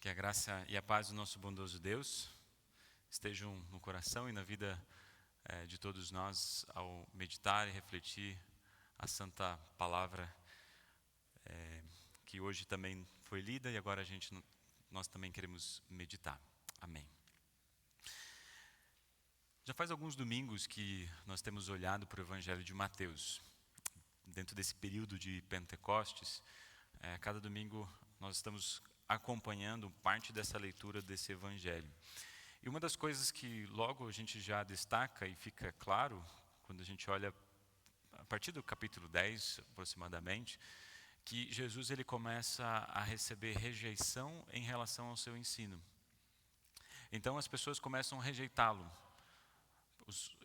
Que a graça e a paz do nosso bondoso Deus estejam no coração e na vida de todos nós ao meditar e refletir a santa palavra que hoje também foi lida e agora nós também queremos meditar. Amém. Já faz alguns domingos que nós temos olhado para o Evangelho de Mateus. Dentro desse período de Pentecostes, cada domingo nós estamos acompanhando parte dessa leitura desse Evangelho. E uma das coisas que logo a gente já destaca e fica claro, quando a gente olha a partir do capítulo 10 aproximadamente, que Jesus ele começa a receber rejeição em relação ao seu ensino. Então as pessoas começam a rejeitá-lo.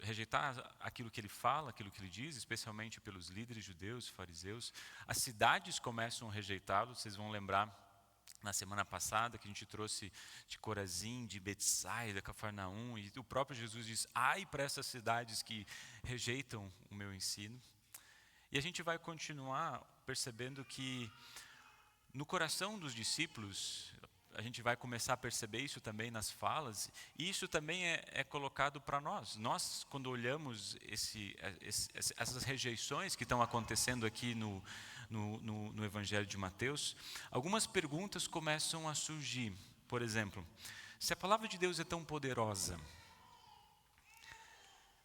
Rejeitar aquilo que ele fala, aquilo que ele diz, especialmente pelos líderes judeus, fariseus. As cidades começam a rejeitá-lo. Vocês vão lembrar na semana passada que a gente trouxe de Corazim, de Betsaida, Cafarnaum, e o próprio Jesus diz: ai para essas cidades que rejeitam o meu ensino. E a gente vai continuar percebendo que no coração dos discípulos, a gente vai começar a perceber isso também nas falas, e isso também é colocado para nós. Nós, quando olhamos essas rejeições que estão acontecendo aqui no Evangelho de Mateus, algumas perguntas começam a surgir. Por exemplo, se a palavra de Deus é tão poderosa,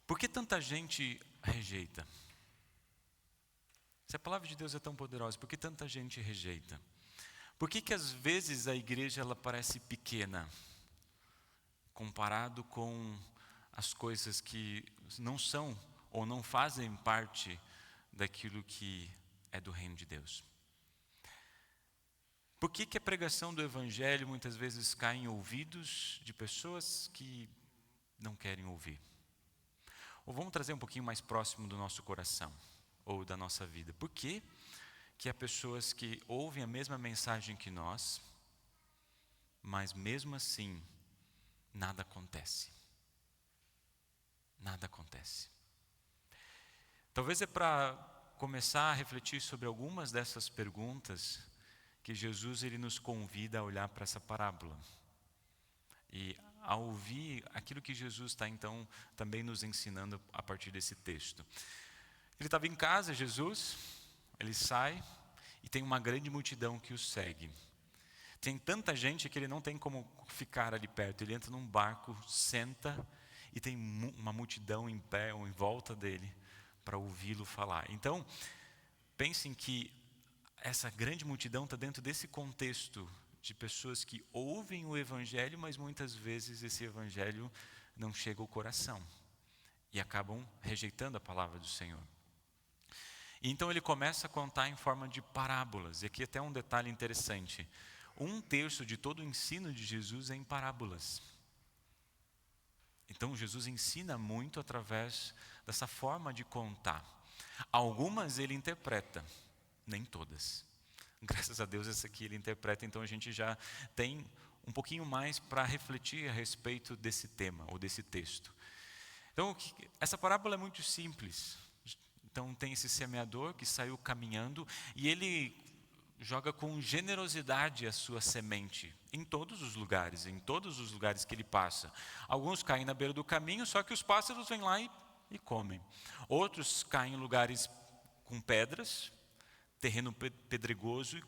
por que tanta gente rejeita? Se a palavra de Deus é tão poderosa, por que tanta gente rejeita? Por que às vezes a igreja ela parece pequena, comparado com as coisas que não são ou não fazem parte daquilo que é do reino de Deus? Por que a pregação do Evangelho muitas vezes cai em ouvidos de pessoas que não querem ouvir? Ou vamos trazer um pouquinho mais próximo do nosso coração ou da nossa vida. Por que há pessoas que ouvem a mesma mensagem que nós, mas mesmo assim, nada acontece? Nada acontece. Talvez é para começar a refletir sobre algumas dessas perguntas que Jesus ele nos convida a olhar para essa parábola. E a ouvir aquilo que Jesus está então também nos ensinando a partir desse texto. Ele estava em casa, Jesus, ele sai e tem uma grande multidão que o segue. Tem tanta gente que ele não tem como ficar ali perto. Ele entra num barco, senta e tem uma multidão em pé ou em volta dele para ouvi-lo falar. Então, pensem que essa grande multidão está dentro desse contexto de pessoas que ouvem o Evangelho, mas muitas vezes esse Evangelho não chega ao coração e acabam rejeitando a palavra do Senhor. E então ele começa a contar em forma de parábolas. E aqui até um detalhe interessante. 1/3 de todo o ensino de Jesus é em parábolas. Então Jesus ensina muito através dessa forma de contar. Algumas ele interpreta, nem todas. Graças a Deus essa aqui ele interpreta, então a gente já tem um pouquinho mais para refletir a respeito desse tema ou desse texto. Então essa parábola é muito simples. Então tem esse semeador que saiu caminhando e ele joga com generosidade a sua semente em todos os lugares que ele passa. Alguns caem na beira do caminho, só que os pássaros vêm lá e comem. Outros caem em lugares com pedras, terreno pedregoso,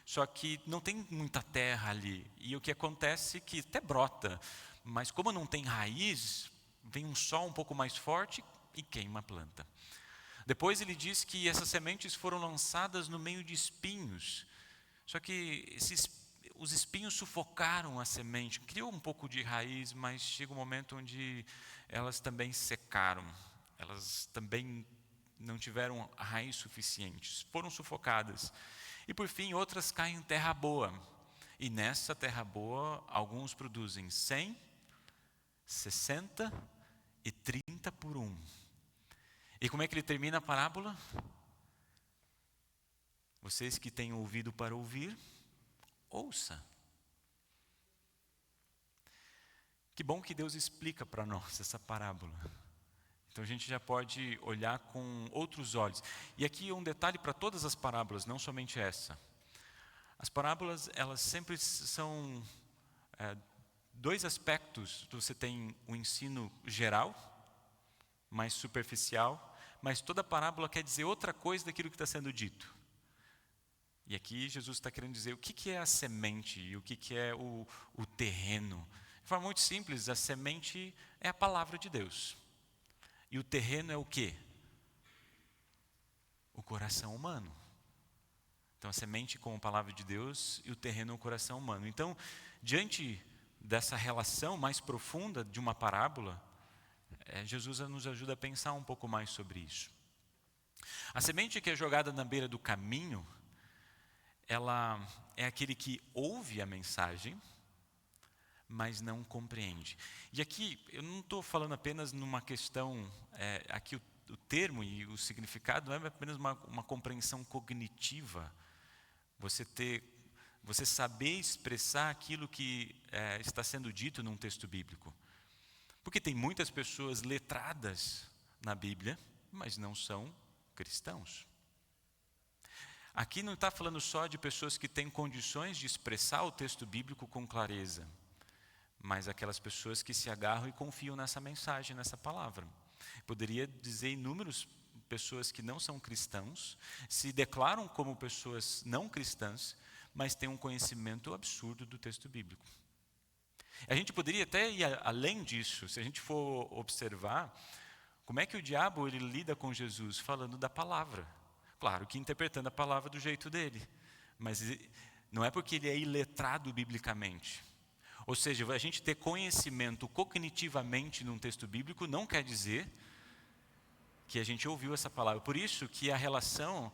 só que não tem muita terra ali. E o que acontece é que até brota, mas como não tem raiz, vem um sol um pouco mais forte e queima a planta. Depois ele diz que essas sementes foram lançadas no meio de espinhos. Só que os espinhos sufocaram a semente, criou um pouco de raiz, mas chega um momento onde elas também secaram. Elas também não tiveram raiz suficiente, foram sufocadas. E por fim, outras caem em terra boa. E nessa terra boa, alguns produzem 100, 60 e 30 por 1. E como é que ele termina a parábola? Vocês que têm ouvido para ouvir, ouça. Que bom que Deus explica para nós essa parábola. Então a gente já pode olhar com outros olhos. E aqui um detalhe para todas as parábolas, não somente essa. As parábolas, elas sempre são dois aspectos. Você tem o ensino geral, mais superficial, mas toda parábola quer dizer outra coisa daquilo que está sendo dito. E aqui Jesus está querendo dizer o que é a semente e o que é o terreno. De forma muito simples, a semente é a palavra de Deus. E o terreno é o quê? O coração humano. Então a semente como palavra de Deus e o terreno é o coração humano. Então, diante dessa relação mais profunda de uma parábola, Jesus nos ajuda a pensar um pouco mais sobre isso. A semente que é jogada na beira do caminho, ela é aquele que ouve a mensagem, mas não compreende. E aqui, eu não estou falando apenas numa questão, aqui o termo e o significado não é apenas uma compreensão cognitiva, você saber expressar aquilo que está sendo dito num texto bíblico. Porque tem muitas pessoas letradas na Bíblia, mas não são cristãos. Aqui não está falando só de pessoas que têm condições de expressar o texto bíblico com clareza, mas aquelas pessoas que se agarram e confiam nessa mensagem, nessa palavra. Poderia dizer inúmeras pessoas que não são cristãos, se declaram como pessoas não cristãs, mas têm um conhecimento absurdo do texto bíblico. A gente poderia até ir além disso, se a gente for observar como é que o diabo ele lida com Jesus, falando da palavra. Claro que interpretando a palavra do jeito dele, mas não é porque ele é iletrado biblicamente. Ou seja, a gente ter conhecimento cognitivamente num texto bíblico não quer dizer que a gente ouviu essa palavra. Por isso que a relação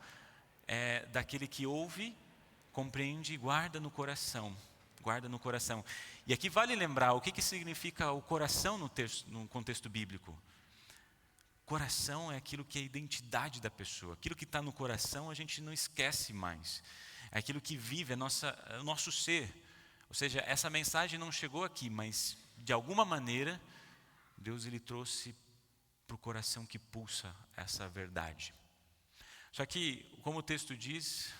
é daquele que ouve, compreende e guarda no coração. Guarda no coração. E aqui vale lembrar o que significa o coração no contexto bíblico. Coração é aquilo que é a identidade da pessoa. Aquilo que está no coração a gente não esquece mais. É aquilo que vive, é o nosso ser. Ou seja, essa mensagem não chegou aqui, mas de alguma maneira Deus ele trouxe para o coração que pulsa essa verdade. Só que, como o texto diz,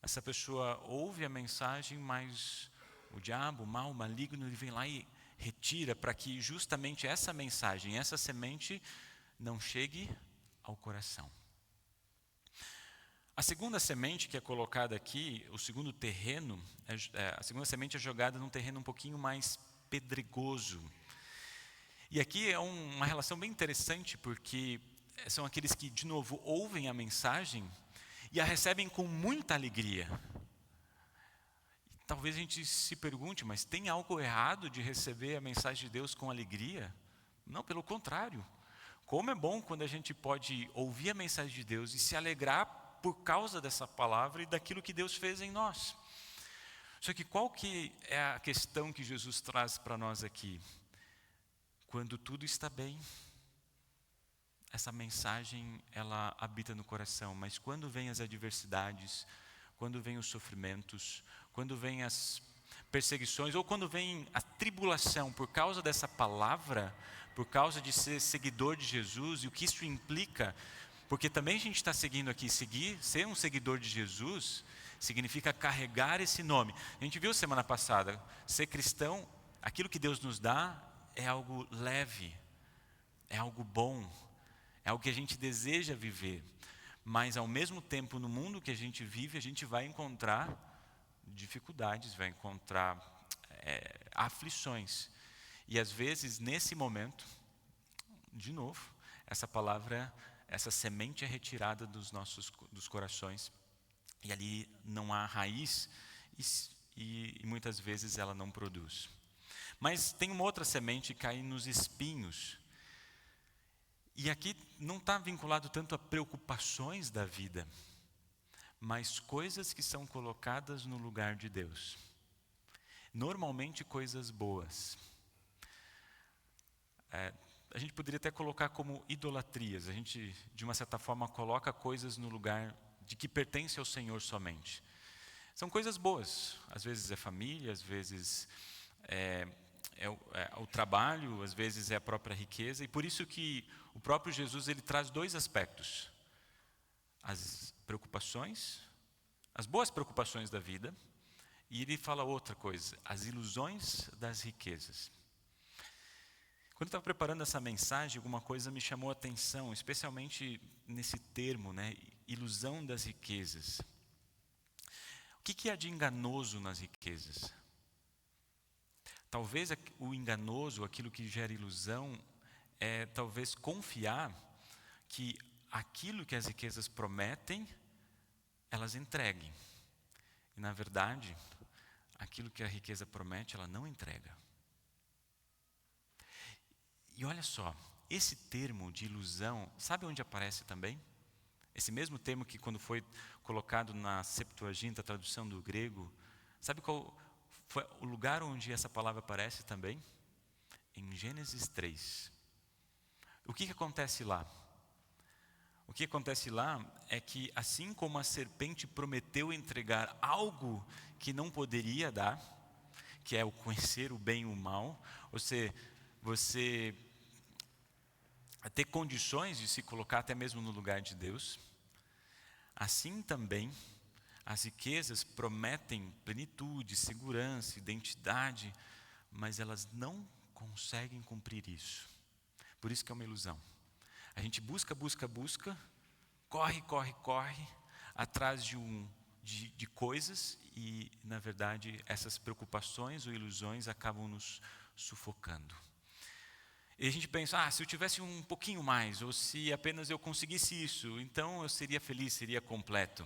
essa pessoa ouve a mensagem, mas o diabo, o mal, o maligno, ele vem lá e retira para que justamente essa mensagem, essa semente não chegue ao coração. A segunda semente que é colocada aqui, o segundo terreno, a segunda semente é jogada num terreno um pouquinho mais pedregoso. E aqui é uma relação bem interessante, porque são aqueles que, de novo, ouvem a mensagem e a recebem com muita alegria. Talvez a gente se pergunte, mas tem algo errado de receber a mensagem de Deus com alegria? Não, pelo contrário. Como é bom quando a gente pode ouvir a mensagem de Deus e se alegrar por causa dessa palavra e daquilo que Deus fez em nós. Só que qual que é a questão que Jesus traz para nós aqui? Quando tudo está bem, essa mensagem ela habita no coração, mas quando vem as adversidades, quando vem os sofrimentos, quando vem as perseguições ou quando vem a tribulação por causa dessa palavra, por causa de ser seguidor de Jesus e o que isso implica, porque também a gente está seguindo aqui, ser um seguidor de Jesus significa carregar esse nome. A gente viu semana passada, ser cristão, aquilo que Deus nos dá é algo leve, é algo bom, é algo que a gente deseja viver, mas ao mesmo tempo no mundo que a gente vive, a gente vai encontrar dificuldades, vai encontrar aflições. E às vezes, nesse momento, de novo, essa palavra, essa semente é retirada dos corações, e ali não há raiz, e muitas vezes ela não produz. Mas tem uma outra semente que cai nos espinhos. E aqui não está vinculado tanto a preocupações da vida, mas coisas que são colocadas no lugar de Deus. Normalmente coisas boas. A gente poderia até colocar como idolatrias. A gente, de uma certa forma, coloca coisas no lugar de que pertence ao Senhor somente. São coisas boas. Às vezes é família, às vezes é o trabalho, às vezes é a própria riqueza. E por isso que o próprio Jesus ele traz dois aspectos. As preocupações, as boas preocupações da vida E ele fala outra coisa, as ilusões das riquezas. Quando eu estava preparando essa mensagem, alguma coisa me chamou a atenção, especialmente nesse termo, né, ilusão das riquezas. O que há de enganoso nas riquezas? Talvez o enganoso, aquilo que gera ilusão, é talvez confiar que aquilo que as riquezas prometem, elas entreguem. E na verdade, aquilo que a riqueza promete, ela não entrega. E olha só, esse termo de ilusão, sabe onde aparece também? Esse mesmo termo que quando foi colocado na Septuaginta, a tradução do grego, sabe qual foi o lugar onde essa palavra aparece também? Em Gênesis 3. O que acontece lá? O que acontece lá é que, assim como a serpente prometeu entregar algo que não poderia dar, que é o conhecer o bem e o mal, ou seja, você ter condições de se colocar até mesmo no lugar de Deus, assim também as riquezas prometem plenitude, segurança, identidade, mas elas não conseguem cumprir isso. Por isso que é uma ilusão. A gente busca, corre atrás de coisas e, na verdade, essas preocupações ou ilusões acabam nos sufocando. E a gente pensa, se eu tivesse um pouquinho mais, ou se apenas eu conseguisse isso, então eu seria feliz, seria completo.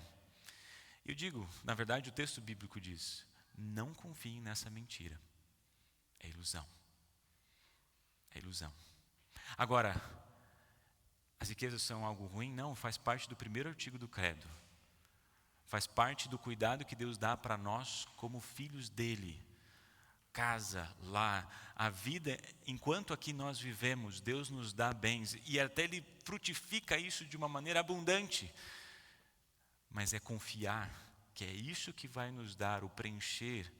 Eu digo, na verdade, o texto bíblico diz, não confiem nessa mentira. É ilusão. É ilusão. Agora, as riquezas são algo ruim? Não, faz parte do primeiro artigo do credo. Faz parte do cuidado que Deus dá para nós como filhos dele. Casa, lá, a vida, enquanto aqui nós vivemos, Deus nos dá bens e até Ele frutifica isso de uma maneira abundante. Mas é confiar que é isso que vai nos dar o preencher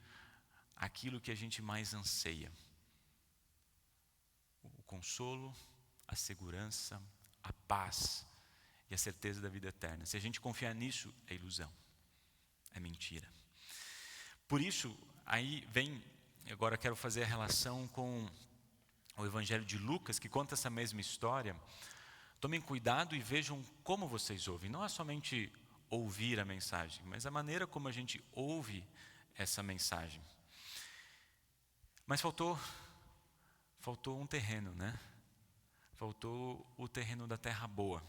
aquilo que a gente mais anseia. O consolo, a segurança, a paz e a certeza da vida eterna. Se a gente confiar nisso, é ilusão, é mentira. Por isso, aí vem, agora quero fazer a relação com o Evangelho de Lucas, que conta essa mesma história. Tomem cuidado e vejam como vocês ouvem. Não é somente ouvir a mensagem, mas a maneira como a gente ouve essa mensagem. Mas faltou um terreno, né? Faltou o terreno da terra boa.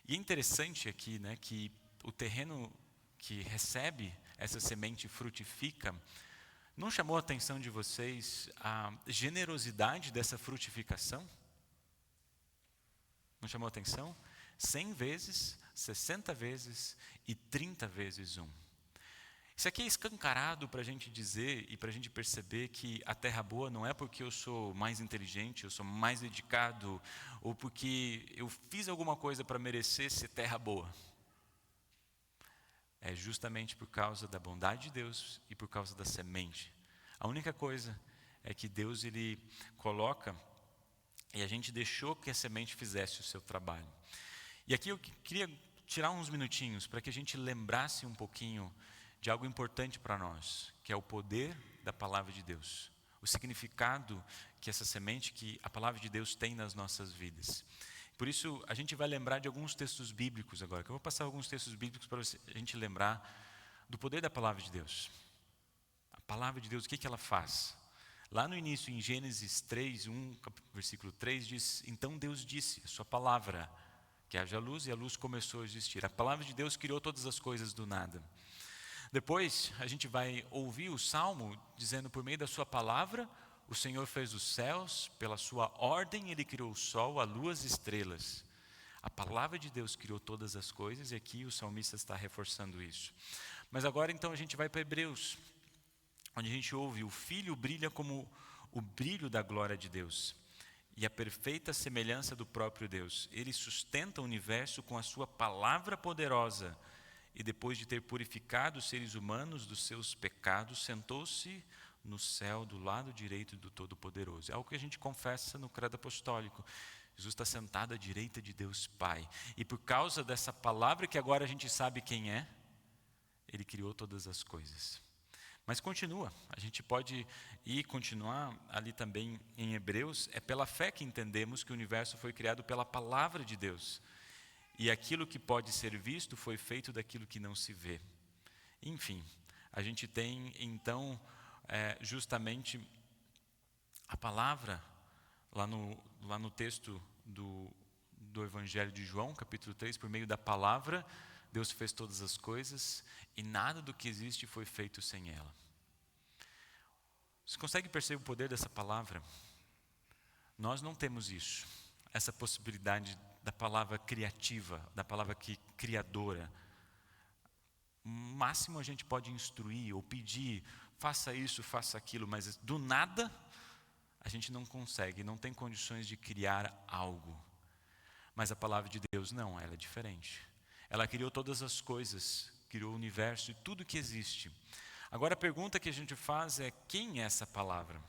E é interessante aqui, né, que o terreno que recebe essa semente e frutifica, não chamou a atenção de vocês a generosidade dessa frutificação? Não chamou a atenção? 100 vezes, 60 vezes e 30 vezes 1. Isso aqui é escancarado para a gente dizer e para a gente perceber que a terra boa não é porque eu sou mais inteligente, eu sou mais dedicado, ou porque eu fiz alguma coisa para merecer ser terra boa. É justamente por causa da bondade de Deus e por causa da semente. A única coisa é que Deus ele coloca e a gente deixou que a semente fizesse o seu trabalho. E aqui eu queria tirar uns minutinhos para que a gente lembrasse um pouquinho de algo importante para nós, que é o poder da palavra de Deus. O significado que essa semente, que a palavra de Deus tem nas nossas vidas. Por isso, a gente vai lembrar de alguns textos bíblicos agora, que eu vou passar alguns textos bíblicos para a gente lembrar do poder da palavra de Deus. A palavra de Deus, o que ela faz? Lá no início, em Gênesis 3, 1, versículo 3, diz, então Deus disse, a sua palavra, que haja luz, e a luz começou a existir. A palavra de Deus criou todas as coisas do nada. Depois, a gente vai ouvir o Salmo dizendo, por meio da sua palavra, o Senhor fez os céus, pela sua ordem Ele criou o sol, a lua, as estrelas. A palavra de Deus criou todas as coisas e aqui o salmista está reforçando isso. Mas agora então a gente vai para Hebreus, onde a gente ouve, o Filho brilha como o brilho da glória de Deus e a perfeita semelhança do próprio Deus. Ele sustenta o universo com a sua palavra poderosa. E depois de ter purificado os seres humanos dos seus pecados, sentou-se no céu do lado direito do Todo-Poderoso. É algo que a gente confessa no credo apostólico. Jesus está sentado à direita de Deus Pai. E por causa dessa palavra que agora a gente sabe quem é, Ele criou todas as coisas. Mas continua, a gente pode ir continuar ali também em Hebreus, é pela fé que entendemos que o universo foi criado pela palavra de Deus. E aquilo que pode ser visto foi feito daquilo que não se vê. Enfim, a gente tem então justamente a palavra, lá no texto do Evangelho de João, capítulo 3, por meio da palavra, Deus fez todas as coisas e nada do que existe foi feito sem ela. Você consegue perceber o poder dessa palavra? Nós não temos isso, essa possibilidade da palavra criativa, da palavra criadora. O máximo a gente pode instruir ou pedir, faça isso, faça aquilo, mas do nada a gente não consegue, não tem condições de criar algo. Mas a palavra de Deus não, ela é diferente. Ela criou todas as coisas, criou o universo e tudo que existe. Agora a pergunta que a gente faz é: quem é essa palavra?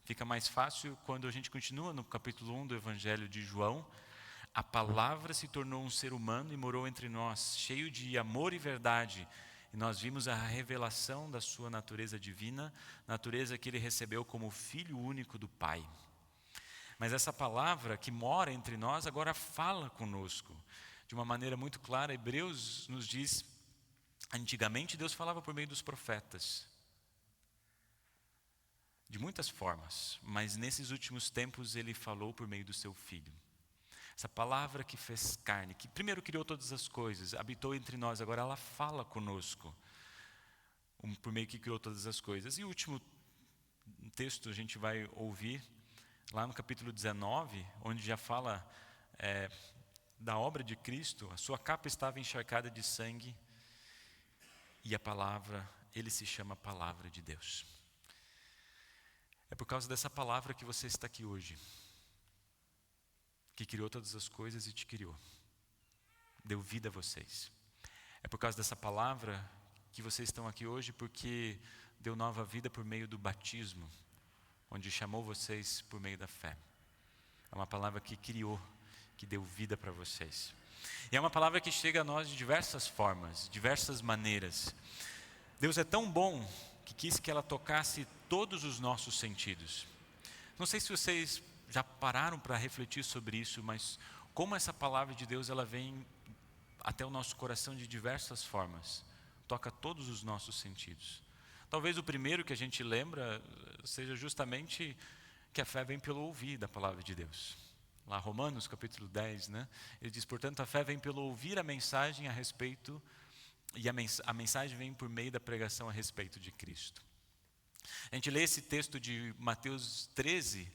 Fica mais fácil quando a gente continua no capítulo 1 do Evangelho de João. A palavra se tornou um ser humano e morou entre nós, cheio de amor e verdade. E nós vimos a revelação da sua natureza divina, natureza que ele recebeu como Filho único do Pai. Mas essa palavra que mora entre nós agora fala conosco. De uma maneira muito clara, Hebreus nos diz, antigamente Deus falava por meio dos profetas. De muitas formas, mas nesses últimos tempos ele falou por meio do seu Filho. Essa palavra que fez carne, que primeiro criou todas as coisas, habitou entre nós, agora ela fala conosco, por meio que criou todas as coisas. E o último texto a gente vai ouvir, lá no capítulo 19, onde já fala da obra de Cristo. A sua capa estava encharcada de sangue, e a palavra, ele se chama Palavra de Deus. É por causa dessa palavra que você está aqui hoje, que criou todas as coisas e te criou, deu vida a vocês. É por causa dessa palavra que vocês estão aqui hoje, porque deu nova vida por meio do batismo, onde chamou vocês por meio da fé. É uma palavra que criou, que deu vida para vocês. E é uma palavra que chega a nós de diversas formas, diversas maneiras. Deus é tão bom que quis que ela tocasse todos os nossos sentidos. Não sei se vocês já pararam para refletir sobre isso, mas como essa palavra de Deus ela vem até o nosso coração de diversas formas, toca todos os nossos sentidos. Talvez o primeiro que a gente lembra seja justamente que a fé vem pelo ouvir da palavra de Deus. Lá Romanos capítulo 10, né? Ele diz, portanto, a fé vem pelo ouvir a mensagem a respeito, e a mensagem vem por meio da pregação a respeito de Cristo. A gente lê esse texto de Mateus 13,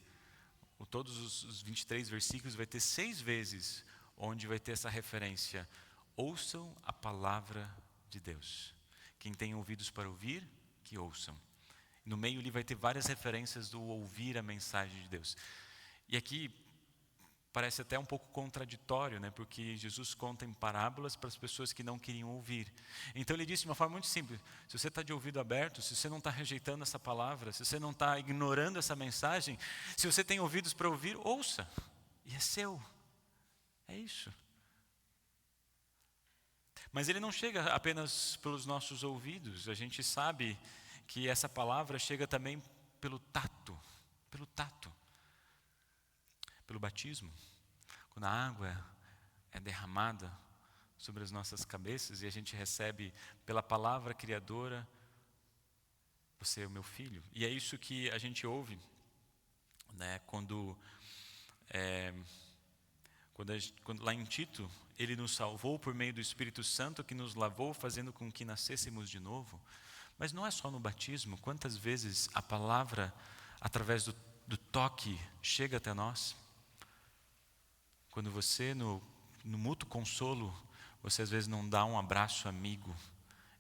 todos os 23 versículos, vai ter 6 vezes onde vai ter essa referência. Ouçam a palavra de Deus. Quem tem ouvidos para ouvir, que ouçam. No meio ali vai ter várias referências do ouvir a mensagem de Deus. E aqui parece até um pouco contraditório, né? Porque Jesus conta em parábolas para as pessoas que não queriam ouvir. Então ele disse de uma forma muito simples: se você está de ouvido aberto, se você não está rejeitando essa palavra, se você não está ignorando essa mensagem, se você tem ouvidos para ouvir, ouça. E é seu. É isso. Mas ele não chega apenas pelos nossos ouvidos. A gente sabe que essa palavra chega também pelo tato, pelo batismo. Quando a água é derramada sobre as nossas cabeças e a gente recebe pela palavra criadora, você é o meu filho. E é isso que a gente ouve, né, quando lá em Tito, ele nos salvou por meio do Espírito Santo que nos lavou, fazendo com que nascêssemos de novo. Mas não é só no batismo. Quantas vezes a palavra, através do toque, chega até nós? Quando você, no mútuo consolo, você às vezes não dá um abraço amigo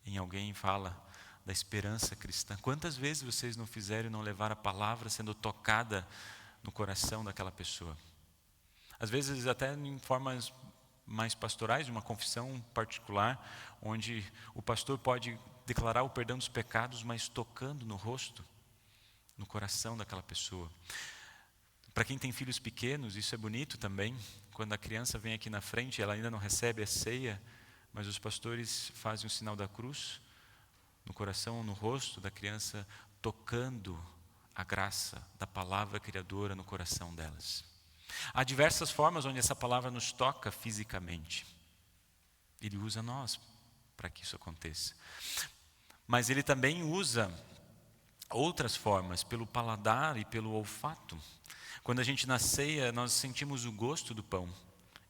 em alguém e fala da esperança cristã. Quantas vezes vocês não fizeram e não levaram a palavra sendo tocada no coração daquela pessoa? Às vezes até em formas mais pastorais, uma confissão particular, onde o pastor pode declarar o perdão dos pecados, mas tocando no rosto, no coração daquela pessoa. Para quem tem filhos pequenos, isso é bonito também. Quando a criança vem aqui na frente, ela ainda não recebe a ceia, mas os pastores fazem o sinal da cruz, no coração, no rosto da criança, tocando a graça da palavra criadora no coração delas. Há diversas formas onde essa palavra nos toca fisicamente. Ele usa nós para que isso aconteça. Mas ele também usa outras formas, pelo paladar e pelo olfato. Quando a gente na ceia, nós sentimos o gosto do pão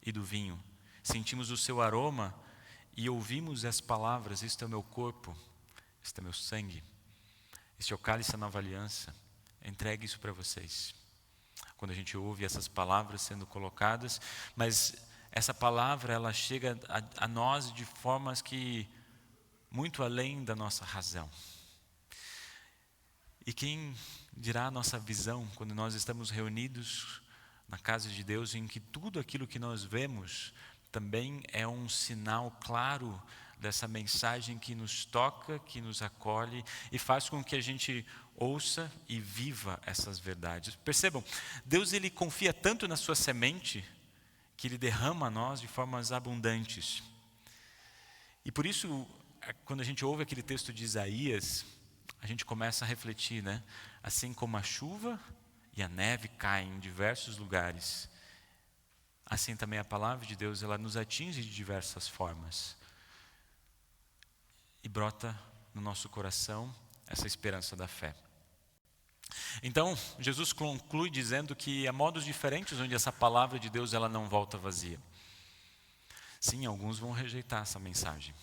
e do vinho. Sentimos o seu aroma e ouvimos as palavras: este é o meu corpo, este é meu sangue, este é o cálice da nova aliança, entregue isso para vocês. Quando a gente ouve essas palavras sendo colocadas, mas essa palavra ela chega a nós de formas que muito além da nossa razão. E quem dirá a nossa visão quando nós estamos reunidos na casa de Deus, em que tudo aquilo que nós vemos também é um sinal claro dessa mensagem que nos toca, que nos acolhe e faz com que a gente ouça e viva essas verdades. Percebam, Deus ele confia tanto na sua semente que ele derrama a nós de formas abundantes. E por isso, quando a gente ouve aquele texto de Isaías, a gente começa a refletir, né? Assim como a chuva e a neve caem em diversos lugares, assim também a palavra de Deus, ela nos atinge de diversas formas. E brota no nosso coração essa esperança da fé. Então, Jesus conclui dizendo que há modos diferentes onde essa palavra de Deus ela não volta vazia. Sim, alguns vão rejeitar essa mensagem.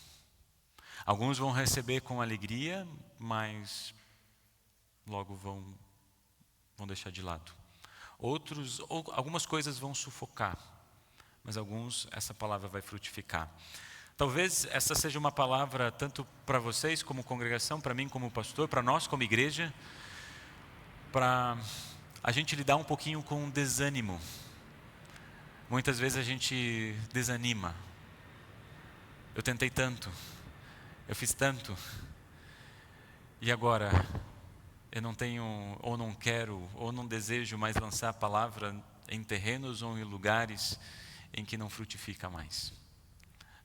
Alguns vão receber com alegria, mas logo vão deixar de lado. Outros, algumas coisas vão sufocar, mas alguns, essa palavra vai frutificar. Talvez essa seja uma palavra tanto para vocês como congregação, para mim como pastor, para nós como igreja, para a gente lidar um pouquinho com o desânimo. Muitas vezes a gente desanima. Eu tentei tanto, eu fiz tanto, e agora eu não tenho, ou não quero, ou não desejo mais lançar a palavra em terrenos ou em lugares em que não frutifica mais.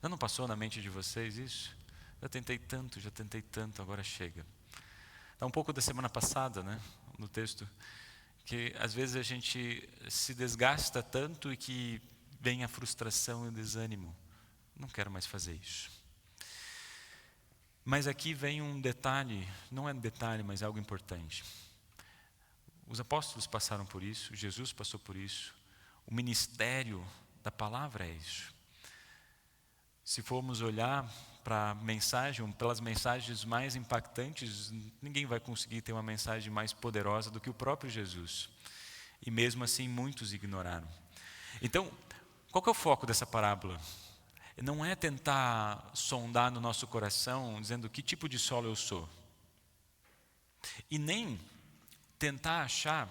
Não passou na mente de vocês isso? Já tentei tanto, agora chega. Está um pouco da semana passada, né, no texto, que às vezes a gente se desgasta tanto e que vem a frustração e o desânimo. Não quero mais fazer isso. Mas aqui vem um detalhe, não é um detalhe, mas é algo importante. Os apóstolos passaram por isso, Jesus passou por isso, o ministério da palavra é isso. Se formos olhar para a mensagem, pelas mensagens mais impactantes, ninguém vai conseguir ter uma mensagem mais poderosa do que o próprio Jesus. E mesmo assim muitos ignoraram. Então, qual que é o foco dessa parábola? Não é tentar sondar no nosso coração, dizendo que tipo de solo eu sou. E nem tentar achar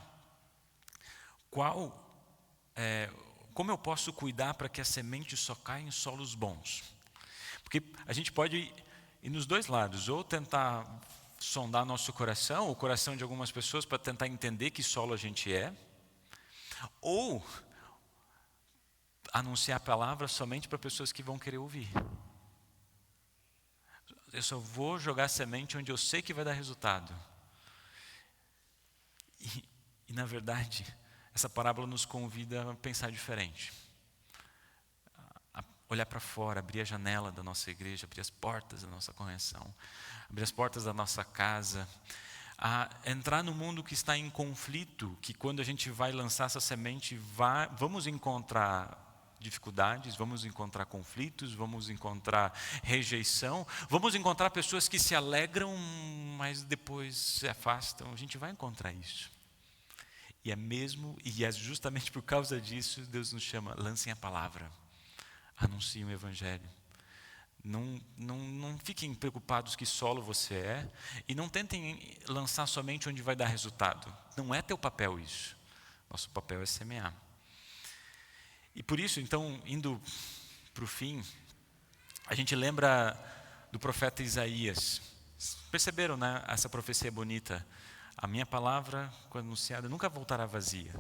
como eu posso cuidar para que a semente só caia em solos bons. Porque a gente pode ir nos dois lados, ou tentar sondar nosso coração, o coração de algumas pessoas para tentar entender que solo a gente é, ou anunciar a palavra somente para pessoas que vão querer ouvir. Eu só vou jogar semente onde eu sei que vai dar resultado. E na verdade, essa parábola nos convida a pensar diferente. A olhar para fora, abrir a janela da nossa igreja, abrir as portas da nossa congregação, abrir as portas da nossa casa, a entrar no mundo que está em conflito, que quando a gente vai lançar essa semente, vamos encontrar dificuldades, vamos encontrar conflitos, vamos encontrar rejeição, vamos encontrar pessoas que se alegram, mas depois se afastam. A gente vai encontrar isso. E é justamente por causa disso Deus nos chama, lancem a palavra, anunciem o evangelho. Não fiquem preocupados que solo você é e não tentem lançar somente onde vai dar resultado. Não é teu papel isso. Nosso papel é semear. E por isso, então, indo para o fim, a gente lembra do profeta Isaías. Perceberam, né? Essa profecia bonita. A minha palavra, quando anunciada, nunca voltará vazia.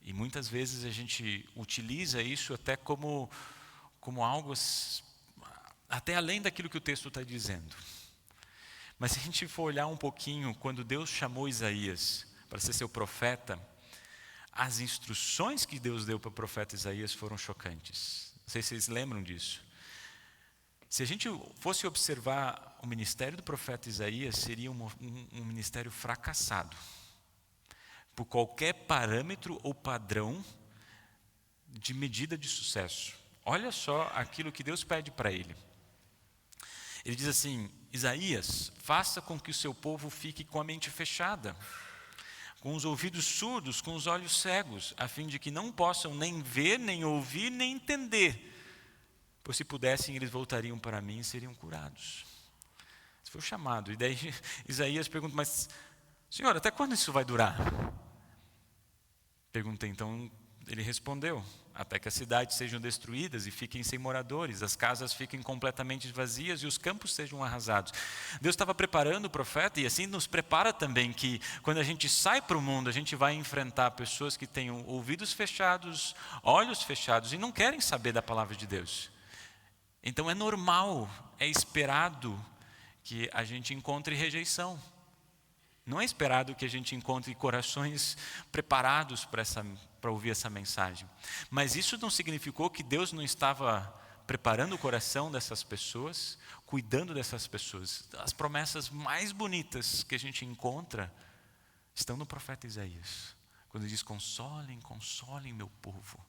E muitas vezes a gente utiliza isso até como algo até além daquilo que o texto está dizendo. Mas se a gente for olhar um pouquinho, quando Deus chamou Isaías para ser seu profeta, as instruções que Deus deu para o profeta Isaías foram chocantes. Não sei se vocês lembram disso. Se a gente fosse observar o ministério do profeta Isaías, seria um ministério fracassado. Por qualquer parâmetro ou padrão de medida de sucesso. Olha só aquilo que Deus pede para ele. Ele diz assim: Isaías, faça com que o seu povo fique com a mente fechada, com os ouvidos surdos, com os olhos cegos, a fim de que não possam nem ver, nem ouvir, nem entender. Pois se pudessem, eles voltariam para mim e seriam curados. Esse foi o chamado. E daí Isaías pergunta: mas, Senhor, até quando isso vai durar? Perguntei, então ele respondeu: até que as cidades sejam destruídas e fiquem sem moradores, as casas fiquem completamente vazias e os campos sejam arrasados. Deus estava preparando o profeta, e assim nos prepara também, que quando a gente sai para o mundo, a gente vai enfrentar pessoas que tenham ouvidos fechados, olhos fechados e não querem saber da palavra de Deus. Então é normal, é esperado que a gente encontre rejeição. Não é esperado que a gente encontre corações preparados para ouvir essa mensagem. Mas isso não significou que Deus não estava preparando o coração dessas pessoas, cuidando dessas pessoas. As promessas mais bonitas que a gente encontra estão no profeta Isaías. Quando diz: consolem, consolem meu povo.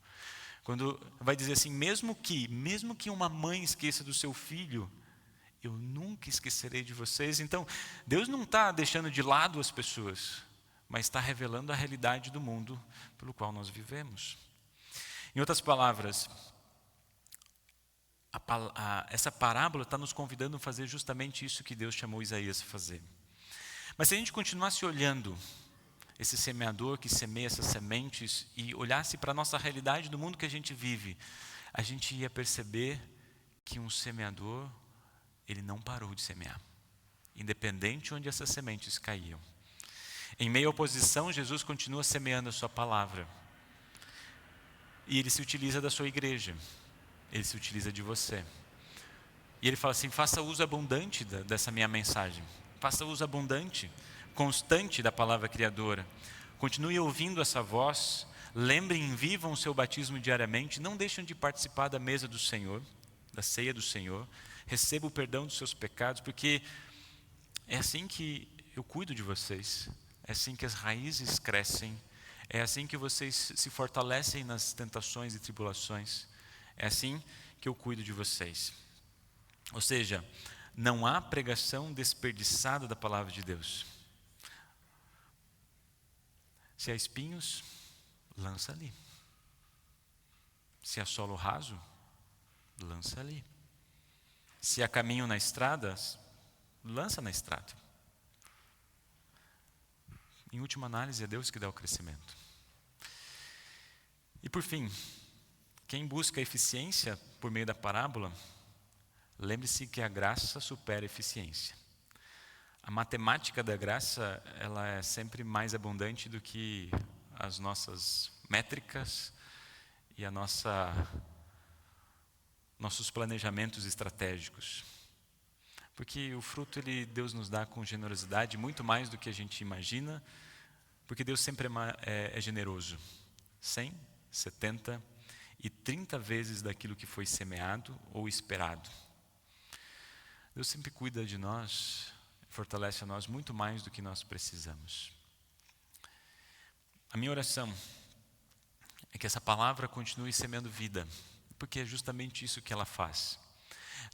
Quando vai dizer assim: mesmo que uma mãe esqueça do seu filho, eu nunca esquecerei de vocês. Então, Deus não está deixando de lado as pessoas, mas está revelando a realidade do mundo pelo qual nós vivemos. Em outras palavras, essa parábola está nos convidando a fazer justamente isso que Deus chamou Isaías a fazer. Mas se a gente continuasse olhando esse semeador que semeia essas sementes e olhasse para a nossa realidade do mundo que a gente vive, a gente ia perceber que um semeador, ele não parou de semear, independente onde essas sementes caíam. Em meio à oposição, Jesus continua semeando a sua palavra. E ele se utiliza da sua igreja, ele se utiliza de você. E ele fala assim: faça uso abundante dessa minha mensagem, faça uso abundante, constante da palavra criadora. Continue ouvindo essa voz, lembrem, vivam o seu batismo diariamente, não deixem de participar da mesa do Senhor, da ceia do Senhor, receba o perdão dos seus pecados, porque é assim que eu cuido de vocês, é assim que as raízes crescem, é assim que vocês se fortalecem nas tentações e tribulações, é assim que eu cuido de vocês. Ou seja, não há pregação desperdiçada da palavra de Deus. Se há espinhos, lança ali. Se há solo raso, lança ali. Se há caminho na estrada, lança na estrada. Em última análise, é Deus que dá o crescimento. E por fim, quem busca a eficiência por meio da parábola, lembre-se que a graça supera a eficiência. A matemática da graça, ela é sempre mais abundante do que as nossas métricas e nossos planejamentos estratégicos. Porque o fruto Deus nos dá com generosidade, muito mais do que a gente imagina, porque Deus sempre é generoso. 100, 70 e 30 vezes daquilo que foi semeado ou esperado. Deus sempre cuida de nós, fortalece a nós muito mais do que nós precisamos. A minha oração é que essa palavra continue semeando vida, porque é justamente isso que ela faz.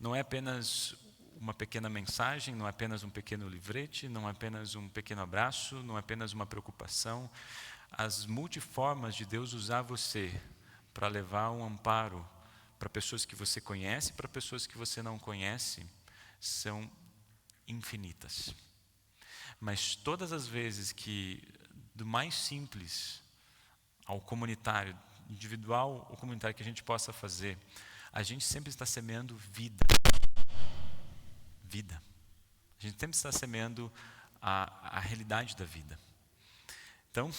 Não é apenas uma pequena mensagem, não é apenas um pequeno livrete, não é apenas um pequeno abraço, não é apenas uma preocupação. As multiformas de Deus usar você para levar um amparo para pessoas que você conhece, para pessoas que você não conhece, são infinitas. Mas todas as vezes que, do mais simples ao comunitário, individual ou comunitário que a gente possa fazer, a gente sempre está semeando vida. Vida. A gente sempre está semeando a realidade da vida. Então,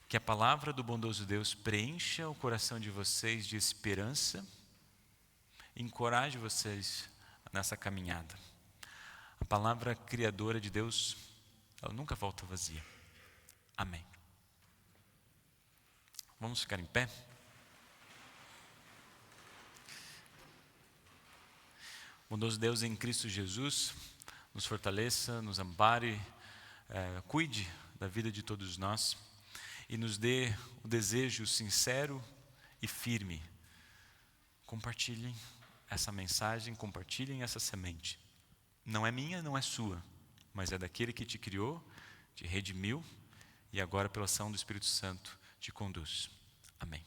que a palavra do bondoso Deus preencha o coração de vocês de esperança, encoraje vocês nessa caminhada. A palavra criadora de Deus, ela nunca volta vazia. Amém. Vamos ficar em pé? Bondoso Deus, em Cristo Jesus, nos fortaleça, nos ampare, cuide da vida de todos nós e nos dê o desejo sincero e firme. Compartilhem essa mensagem, compartilhem essa semente. Não é minha, não é sua, mas é daquele que te criou, te redimiu e agora pela ação do Espírito Santo te conduz. Amém.